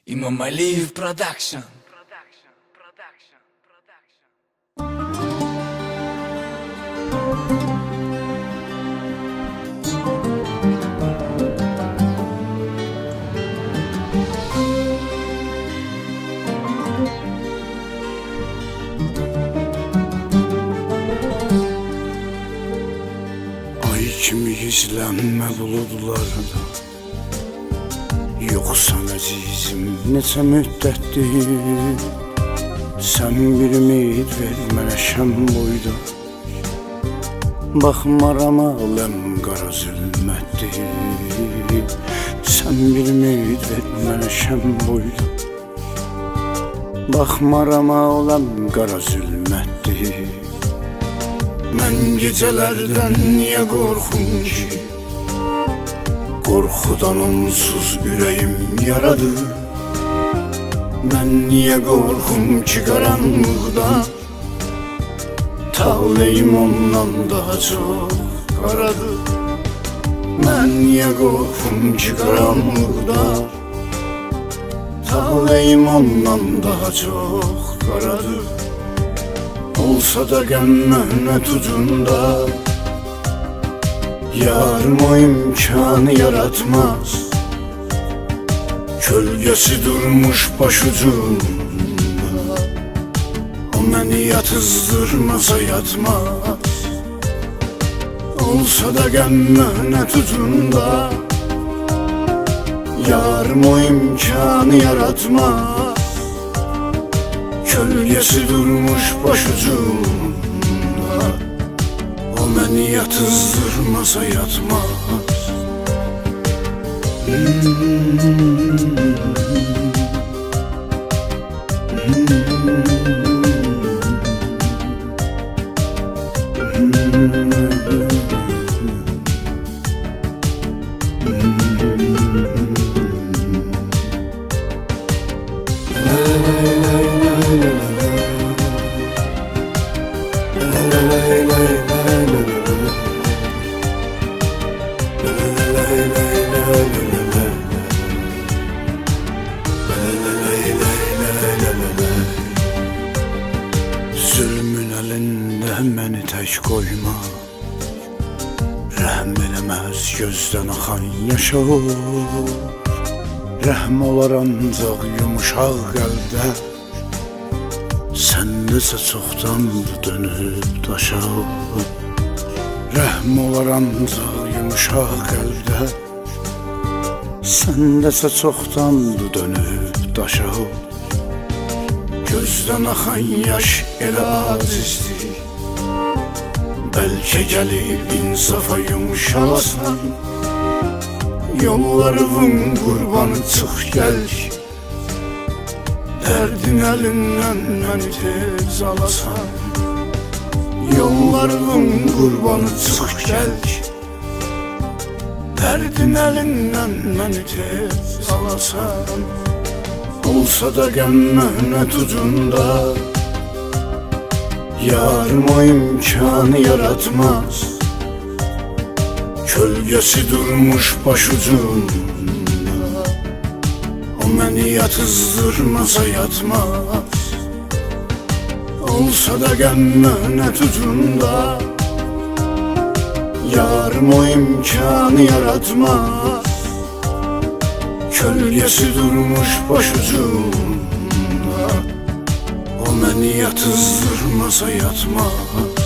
İmam Aliyev Production. Ay kimi gizlənmə buludlarda, yoxsan əzizim neçə müddətdir. Sən bir ümid ver mənə şəm boyda, baxmaram aləm qara zülmətdir. Sən bir ümid ver mənə şəm boyda, baxmaram aləm qara zülmətdir. Mən gecələrdən niyə qorxum ki, qorxudan onsuz ürəyim yaradı. Mən niyə qorxum ki qaranlıqdan, taleyim ondan daha çox qaradı. Mən niyə qorxum ki qaranlıqdan, taleyim ondan daha çox qaradı. Olsa da qəmmənət ucunda, yarım o imkanı yaratmaz. Kölgəsi durmuş başucunda, o məni yatızdırmasa yatmaz. Olsa da qəmmənət ucunda, yarım o imkanı yaratmaz. Kölgəsi durmuş başucunda, o məni yatızdırmasa yatmaz. Zülmün əlində məni tək qoyma, rəhm eləməz gözdən axan yaşa olur. Rəhm olar ancaq yumuşaq qəlbdə, səndəsə çoxdandır dönüb daşa olur. Rəhm olar ancaq yumuşaq qəlbdə, səndəsə çoxdandır dönüb daşa olur. Gözdən axan yaş elə acizdir, bəlkə gəlib insafa yumuşalasan. Yollarımın qurbanı çıx gəl ki, dərdin əlindən məni tez alasan. Yollarımın qurbanı çıx gəl ki, dərdin əlindən məni tez alasan. Olsa da qəmmənət ucunda, yarım o imkanı yaratmaz. Kölgəsi durmuş başucunda, o məni yatızdırmasa yatmaz. Olsa da qəmmənət ucunda, yarım o imkanı yaratmaz. Kölgəsi durmuş başucunda, o məni yatızdırmasa yatmaz.